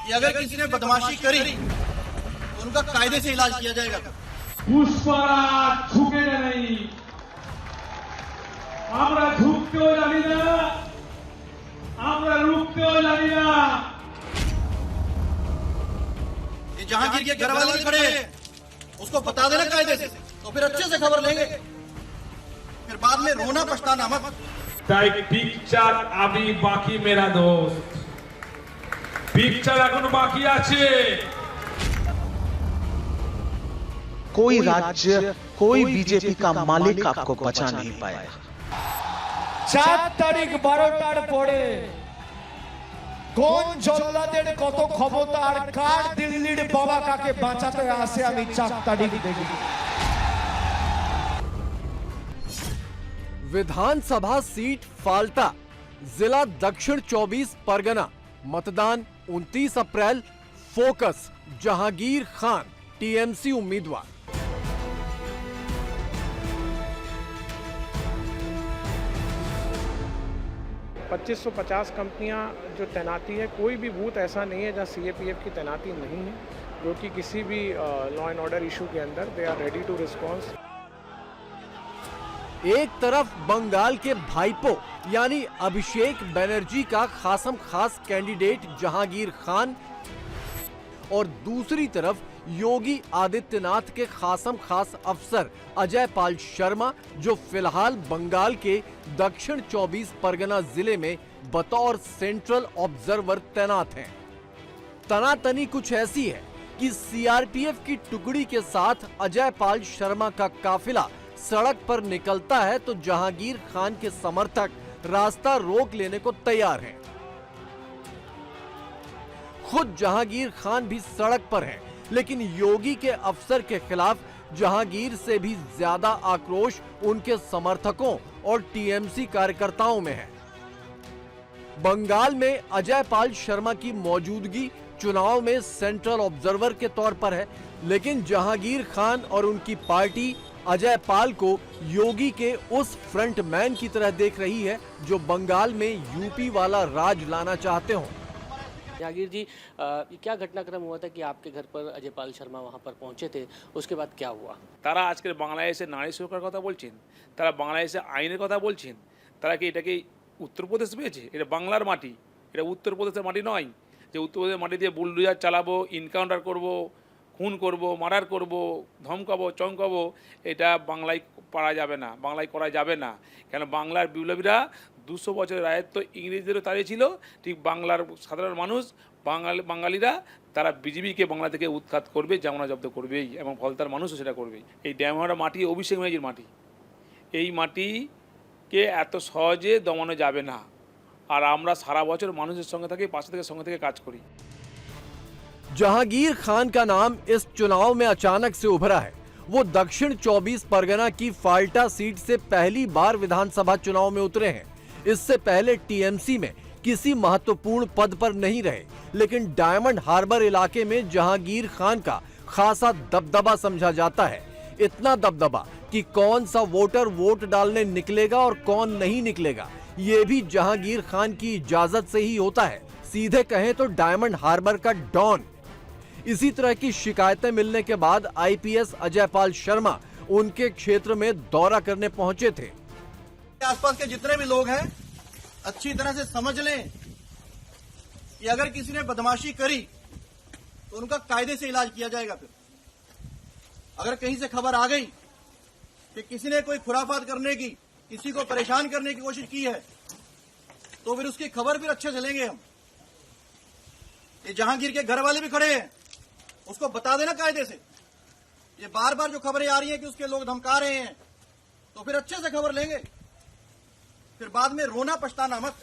कि अगर किसी ने बदमाशी करी तो उनका कायदे से इलाज किया जाएगा। पुष्पराज झुके नहीं, আমরা ঝুঁকতেও জানি না, আমরা রুখতেও জানি না। ये जहांगीर के घर वाले खड़े हैं, उसको बता देना कायदे से, तो फिर अच्छे से खबर लेंगे, फिर बाद में रोना पछताना मत। তাই পিকচার আমি বাকি মেরা দোস্ত, পিকচার এখনো বাকি আছে। कोई राज्य, कोई बीजेपी का मालिक आपको बचा नहीं पाएगा। 4 তারিখ 12টার পরে কোন জল্লাদের কত ক্ষমতা আর কার দিল্লির বাবা কাকে বাঁচাতে আসে আমি 4 তারিখ দেখি। विधानसभा सीट फाल्टा, जिला दक्षिण 24 परगना, मतदान 29 अप्रैल, फोकस जहांगीर खान टीएमसी उम्मीदवार। पच्चीस 50 कंपनियां जो तैनाती है, कोई भी बूथ ऐसा नहीं है जहां सीएपीएफ की तैनाती नहीं है, जो कि किसी भी लॉ एंड ऑर्डर इशू के अंदर they are ready to response. एक तरफ बंगाल के भाईपो यानी अभिषेक बनर्जी का खासम खास कैंडिडेट जहांगीर खान और दूसरी तरफ योगी आदित्यनाथ के खासम खास अफसर अजय पाल शर्मा, जो फिलहाल बंगाल के दक्षिण 24 परगना जिले में बतौर सेंट्रल ऑब्जर्वर तैनात हैं। तनातनी कुछ ऐसी है कि सीआरपीएफ की टुकड़ी के साथ अजय पाल शर्मा का काफिला सड़क पर निकलता है तो जहांगीर खान के समर्थक रास्ता रोक लेने को तैयार हैं। खुद जहांगीर खान भी सड़क पर हैं, लेकिन योगी के अफसर के खिलाफ जहांगीर से भी ज्यादा आक्रोश उनके समर्थकों और टीएमसी कार्यकर्ताओं में है। बंगाल में अजय पाल शर्मा की मौजूदगी चुनाव में सेंट्रल ऑब्जर्वर के तौर पर है, लेकिन जहांगीर खान और उनकी पार्टी अजय पाल को योगी के उस फ्रंटमैन की तरह देख रही है जो बंगाल में यूपी वाला राज लाना चाहते हो। जहांगीर जी, क्या घटनाक्रम हुआ था कि आपके घर पर अजय पाल शर्मा वहां पर पहुंचे थे, उसके बाद क्या हुआ? তারা আজকে বাংলাদেশে নারী সুরক্ষার কথা বলছেন, তারা বাংলাদেশে আইনের কথা বলছেন, তারা কি এটাকে উত্তরপ্রদেশ পেয়েছে? এটা বাংলার মাটি, এটা উত্তরপ্রদেশের মাটি নয় যে উত্তরপ্রদেশের মাটি দিয়ে বুলডোজার চালাবো, ইনকাউন্টার করব, খুন করব, মার্ডার করব, ধমকাবো, চমকাবো। এটা বাংলায় পারা যাবে না, বাংলায় করা যাবে না। কেন বাংলার বিপ্লবীরা 200 বছরের রাজত্ব ইংরেজদেরও তাড়িয়েছিল, ঠিক বাংলার সাধারণ মানুষ বাঙালিরা তারা বিজেপিকে বাংলা থেকে উৎখাত করবে, জামানা জব্দ করবেই এবং ফলতার মানুষও সেটা করবেই। এই ড্যামহারা মাটি অভিষেক ব্যানার্জির মাটি, এই মাটিকে এত সহজে দমানো যাবে না। আর আমরা সারা বছর মানুষের সঙ্গে থাকি, পাশে থেকে সঙ্গে থেকে কাজ করি। जहांगीर खान का नाम इस चुनाव में अचानक से उभरा है। वो दक्षिण 24 परगना की फाल्टा सीट से पहली बार विधानसभा चुनाव में उतरे हैं। इससे पहले टीएमसी में किसी महत्वपूर्ण पद पर नहीं रहे, लेकिन डायमंड हार्बर इलाके में जहांगीर खान का खासा दबदबा समझा जाता है। इतना दबदबा कि कौन सा वोटर वोट डालने निकलेगा और कौन नहीं निकलेगा, ये भी जहांगीर खान की इजाजत से ही होता है। सीधे कहें तो डायमंड हार्बर का डॉन। इसी तरह की शिकायतें मिलने के बाद आईपीएस अजय पाल शर्मा उनके क्षेत्र में दौरा करने पहुंचे थे। आसपास के जितने भी लोग हैं अच्छी तरह से समझ लें कि अगर किसी ने बदमाशी करी तो उनका कायदे से इलाज किया जाएगा। फिर अगर कहीं से खबर आ गई कि किसी ने कोई खुराफात करने की, किसी को परेशान करने की कोशिश की है, तो फिर उसकी खबर फिर अच्छे से लेंगे हम। ये जहांगीर के घर वाले भी खड़े हैं, उसको बता देना कायदे से। ये बार बार जो खबरें आ रही हैं कि उसके लोग धमका रहे हैं, तो फिर अच्छे से खबर लेंगे, फिर बाद में रोना पछताना मत।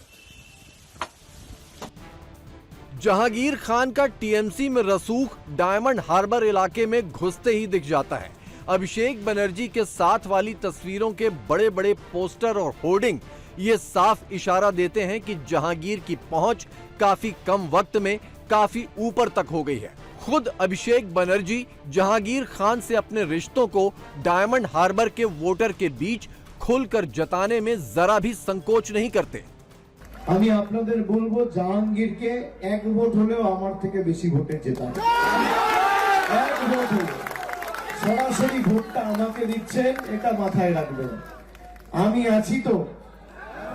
जहांगीर खान का टीएमसी में रसूख डायमंड हार्बर इलाके में घुसते ही दिख जाता है। अभिषेक बनर्जी के साथ वाली तस्वीरों के बड़े बड़े पोस्टर और होर्डिंग ये साफ इशारा देते हैं कि जहांगीर की पहुंच काफी कम वक्त में काफी ऊपर तक हो गई है। खुद अभिषेक बनर्जी जहांगीर खान से अपने रिश्तों को डायमंड हार्बर के वोटर के बीच खुलकर जताने में जरा भी संकोच नहीं करते। আমি আপনাদের বলবো জাহাঙ্গীরকে এক ভোট হলেও আমার থেকে বেশি ভোটে জেতা, এক ভোট হলেও। সরাসরি ভোটটা আমাকে দিচ্ছেন, এটা মাথায় রাখবেন। আমি আছি তো,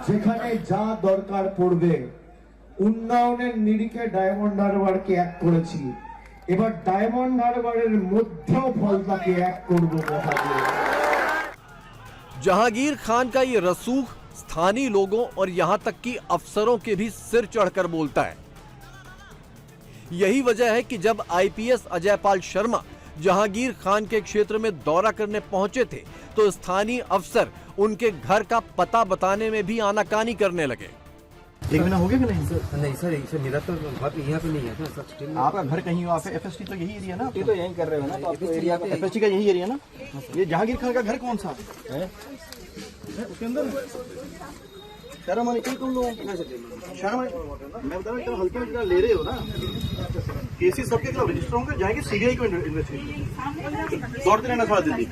যেখানে যা দরকার পড়বে। উন্নয়নের নিরিখে ডায়মন্ড হারবারকে এক করেছি, এবার ডায়মন্ড হারবারের মধ্যেও ফলতাকে এক করব কথা দিয়ে। जहांगीर खान का ये रसूख स्थानीय लोगों और यहां तक कि अफसरों के भी सिर चढ़कर बोलता है। यही वजह है कि जब आईपीएस अजयपाल शर्मा जहांगीर खान के क्षेत्र में दौरा करने पहुंचे थे तो स्थानीय अफसर उनके घर का पता बताने में भी आनाकानी करने लगे। एक महीना हो गया कि नहीं? नहीं सर, इसे मेरा तो घर यहाँ पे नहीं है ना सर। आपका घर कहीं हो, आपका एफएसटी तो यही एरिया ना? ये तो यहीं कर रहे हो ना, तो आपको एरिया पे एफएसटी का यही एरिया ना? ये जहांगीर खान का घर कौन सा है? उसके अंदर शर्म आने कई तुम लोग शर्म आने, मैं बता रहा हूँ हल्के में जितना ले रहे हो ना, केसेस सबके खिलाफ रजिस्टर होंगे, जाएंगे सीबीआई को इन्वेस्टिगेशन दौड़ते रहना थोड़ा दिल्ली।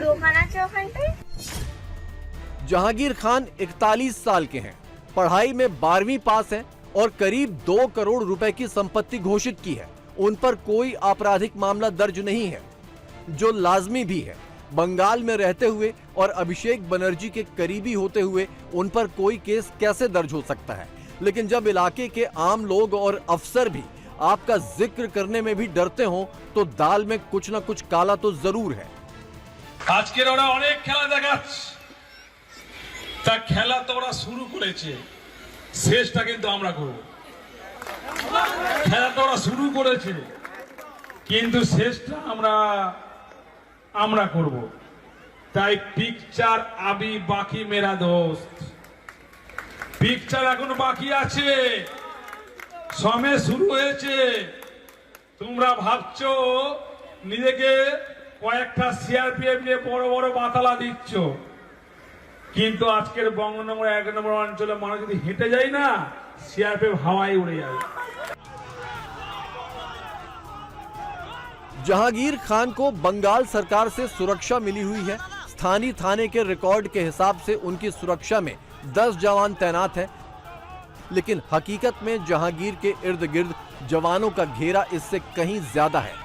जहांगीर खान 41 साल के हैं, पढ़ाई में 12वीं पास हैं और करीब 2 करोड़ रुपए की संपत्ति घोषित की है। उन पर कोई आपराधिक मामला दर्ज नहीं है, जो लाजमी भी है। बंगाल में रहते हुए और अभिषेक बनर्जी के करीबी होते हुए उन पर कोई केस कैसे दर्ज हो सकता है? लेकिन जब इलाके के आम लोग और अफसर भी आपका जिक्र करने में भी डरते हों तो दाल में कुछ न कुछ काला तो जरूर है। আজকের ওরা অনেক খেলা দেখাচ্ছে, তা খেলা তো ওরা শুরু করেছে, শেষটা কিন্তু আমরা করব। খেলা তো ওরা শুরু করেছে, কিন্তু শেষটা আমরা করব। তাই পিকচার আবি বাকি মেরা দোস্ত, পিকচার এখন বাকি আছে, সময় শুরু হয়েছে। তোমরা ভাবছো নিজেকে কয়েকটা সিআরপিএফ নিয়ে বড় বড় বাতালা দিচ্ছ, কিন্তু আজকের বঙ্গনগর 1 নম্বর অঞ্চলে মানুষ যদি হেঁটে যায় না, সিআরপিএফ হাওয়ায় উড়ে যাবে। जहांगीर खान को बंगाल सरकार से सुरक्षा मिली हुई है। स्थानीय थाने के रिकॉर्ड के हिसाब से उनकी सुरक्षा में 10 जवान तैनात हैं, लेकिन हकीकत में जहांगीर के इर्द गिर्द जवानों का घेरा इससे कहीं ज्यादा है।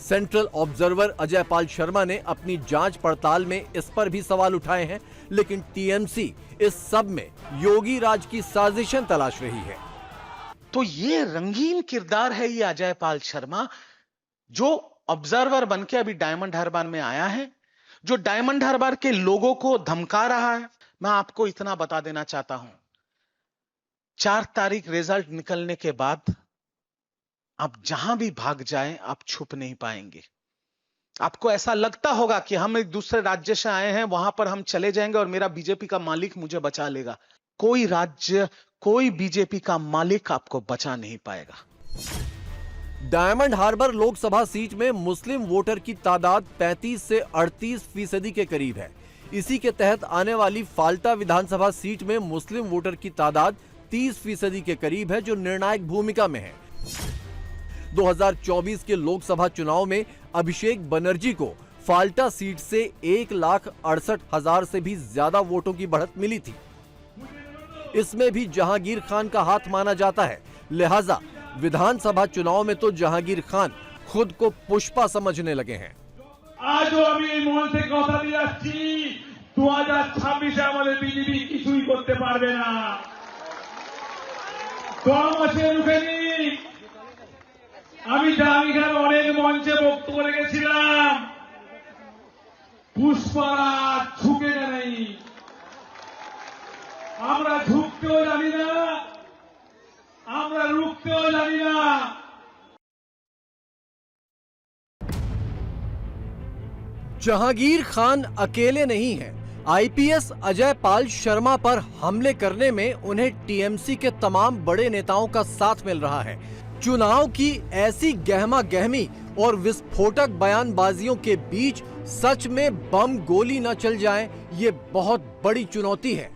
सेंट्रल ऑब्जर्वर अजयपाल शर्मा ने अपनी जांच पड़ताल में इस पर भी सवाल उठाए हैं, लेकिन टीएमसी इस सब में योगी राज की साजिशें तलाश रही है। तो ये रंगीन किरदार है ये अजयपाल शर्मा, जो ऑब्जर्वर बनके अभी डायमंड हार्बर में आया है, जो डायमंड हार्बर के लोगों को धमका रहा है। मैं आपको इतना बता देना चाहता हूं, 4 तारीख रिजल्ट निकलने के बाद आप जहां भी भाग जाएं, आप छुप नहीं पाएंगे। आपको ऐसा लगता होगा कि हम एक दूसरे राज्य से आए हैं, वहां पर हम चले जाएंगे और मेरा बीजेपी का मालिक मुझे बचा लेगा। कोई राज्य, कोई बीजेपी का मालिक आपको बचा नहीं पाएगा। डायमंड हार्बर लोकसभा सीट में मुस्लिम वोटर की तादाद 35 से 38% के करीब है। इसी के तहत आने वाली फाल्टा विधानसभा सीट में मुस्लिम वोटर की तादाद 30% के करीब है, जो निर्णायक भूमिका में है। 2024 के लोकसभा चुनाव में अभिषेक बनर्जी को फाल्टा सीट से 1,68,000 से भी ज्यादा वोटों की बढ़त मिली थी। इसमें भी जहांगीर खान का हाथ माना जाता है, लिहाजा विधानसभा चुनाव में तो जहांगीर खान खुद को पुष्पा समझने लगे हैं। আজও আমি এই মঞ্চ থেকে কথা দিয়ে যাচ্ছি, 2026 আমাদের বিজেপি কিছুই করতে পারবে না। কর্মসূচি রুখেনি। আমি জাহাঙ্গীর অনেক মঞ্চে বক্তব্য রেখেছিলাম, পুষ্পারা ঝুঁকে নেই। আমরা ঝুঁকতেও জানি না, আমরা রুখতেও জানি না। जहांगीर खान अकेले नहीं हैं। आईपीएस अजयपाल शर्मा पर हमले करने में उन्हें टीएमसी के तमाम बड़े नेताओं का साथ मिल रहा है। चुनाव की ऐसी गहमा गहमी और विस्फोटक बयानबाजियों के बीच सच में बम गोली न चल जाए, ये बहुत बड़ी चुनौती है।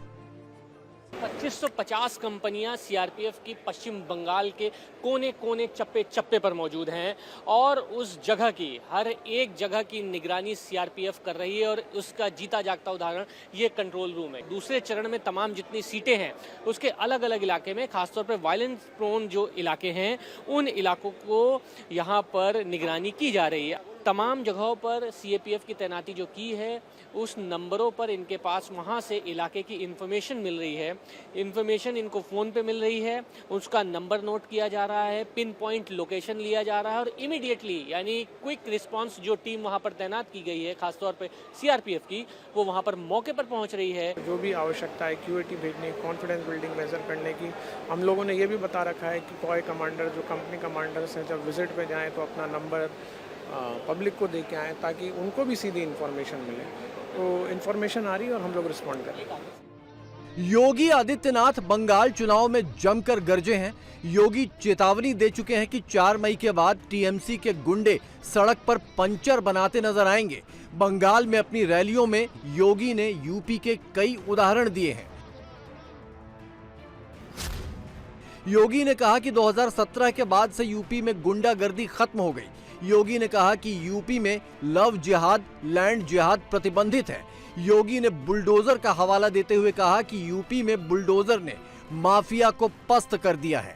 2550 कंपनियां सीआरपीएफ की पश्चिम बंगाल के कोने कोने चप्पे चप्पे पर मौजूद हैं और उस जगह की हर एक जगह की निगरानी सीआरपीएफ कर रही है और उसका जीता जागता उदाहरण ये कंट्रोल रूम है। दूसरे चरण में तमाम जितनी सीटें हैं उसके अलग अलग इलाके में, खासतौर पर वायलेंस प्रोन जो इलाके हैं उन इलाकों को यहाँ पर निगरानी की जा रही है। तमाम जगहों पर सीएपीएफ की तैनाती जो की है उस नंबरों पर इनके पास वहाँ से इलाके की इन्फॉर्मेशन मिल रही है। इन्फॉर्मेशन इनको फ़ोन पे मिल रही है, उसका नंबर नोट किया जा रहा है, पिन पॉइंट लोकेशन लिया जा रहा है और इमीडिएटली यानी क्विक रिस्पांस जो टीम वहाँ पर तैनात की गई है खासतौर पे सीआरपीएफ की, वो वहाँ पर मौके पर पहुँच रही है। जो भी आवश्यकता है क्यूएटी भेजने, कॉन्फिडेंस बिल्डिंग मेजर करने की, हम लोगों ने ये भी बता रखा है कि कोई कमांडर जो कंपनी कमांडर्स हैं जब विजिट पे जाएँ तो अपना नंबर पब्लिक को दे के आएँ ताकि उनको भी सीधी इन्फॉर्मेशन मिले। तो इन्फॉर्मेशन आ रही है और हम लोग रिस्पॉन्ड करें। योगी आदित्यनाथ बंगाल चुनाव में जमकर गरजे हैं। योगी चेतावनी दे चुके हैं कि 4 मई के बाद टीएमसी के गुंडे सड़क पर पंचर बनाते नजर आएंगे। बंगाल में अपनी रैलियों में योगी ने यूपी के कई उदाहरण दिए हैं। योगी ने कहा कि 2017 के बाद से यूपी में गुंडागर्दी खत्म हो गई। योगी ने कहा कि यूपी में लव जिहाद, लैंड जिहाद प्रतिबंधित है। योगी ने बुलडोजर का हवाला देते हुए कहा कि यूपी में बुलडोजर ने माफिया को पस्त कर दिया है।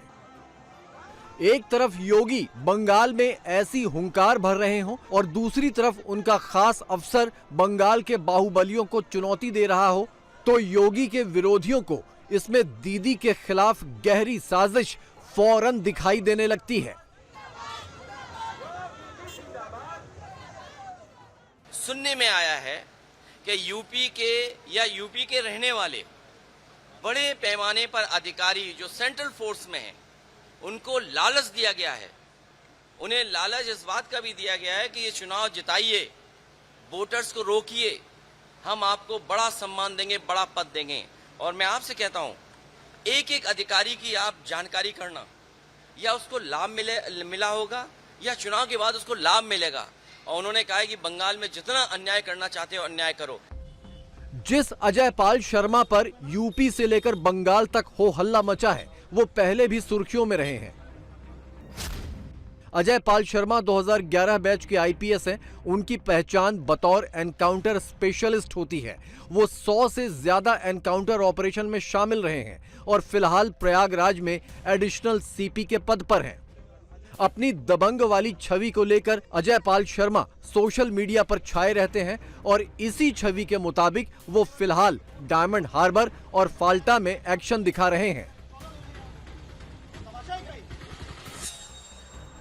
एक तरफ योगी बंगाल में ऐसी हुंकार भर रहे हों और दूसरी तरफ उनका खास अफसर बंगाल के बाहुबलियों को चुनौती दे रहा हो, तो योगी के विरोधियों को इसमें दीदी के खिलाफ गहरी साजिश फौरन दिखाई देने लगती है। सुनने में आया है कि यूपी के रहने वाले बड़े पैमाने पर अधिकारी जो सेंट्रल फोर्स में हैं उनको लालच दिया गया है। उन्हें लालच इस बात का भी दिया गया है कि ये चुनाव जिताइए, वोटर्स को रोकिए, हम आपको बड़ा सम्मान देंगे, बड़ा पद देंगे। और मैं आपसे कहता हूं, एक एक अधिकारी की आप जानकारी करना, या उसको लाभ मिला होगा या चुनाव के बाद उसको लाभ मिलेगा। और उन्होंने कहा है कि बंगाल में जितना अन्याय करना चाहते हो अन्याय करो। जिस अजय पाल शर्मा पर यूपी से लेकर बंगाल तक हो हल्ला मचा है वो पहले भी सुर्खियों में रहे हैं। अजय पाल शर्मा 2011 बैच के आईपीएस हैं। उनकी पहचान बतौर एनकाउंटर स्पेशलिस्ट होती है। वो 100 से ज्यादा एनकाउंटर ऑपरेशन में शामिल रहे हैं और फिलहाल प्रयागराज में एडिशनल सीपी के पद पर हैं। अपनी दबंग वाली छवि को लेकर अजय पाल शर्मा सोशल मीडिया पर छाए रहते हैं और इसी छवि के मुताबिक वो फिलहाल डायमंड हार्बर और फाल्टा में एक्शन दिखा रहे हैं।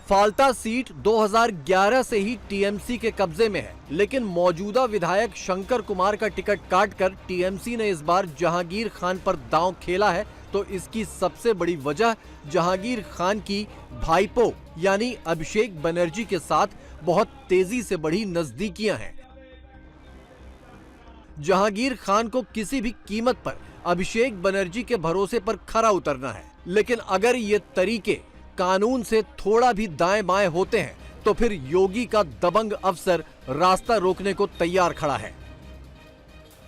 फाल्टा सीट 2011 से ही टीएमसी के कब्जे में है, लेकिन मौजूदा विधायक शंकर कुमार का टिकट काटकर टीएमसी ने इस बार जहांगीर खान पर दांव खेला है। तो इसकी सबसे बड़ी वजह जहांगीर खान की भाईपो यानी अभिषेक बनर्जी के साथ बहुत तेजी से बढ़ी नजदीकियां हैं। जहांगीर खान को किसी भी कीमत पर अभिषेक बनर्जी के भरोसे पर खरा उतरना है, लेकिन अगर ये तरीके कानून से थोड़ा भी दाएं बाएं होते हैं तो फिर योगी का दबंग अफसर रास्ता रोकने को तैयार खड़ा है।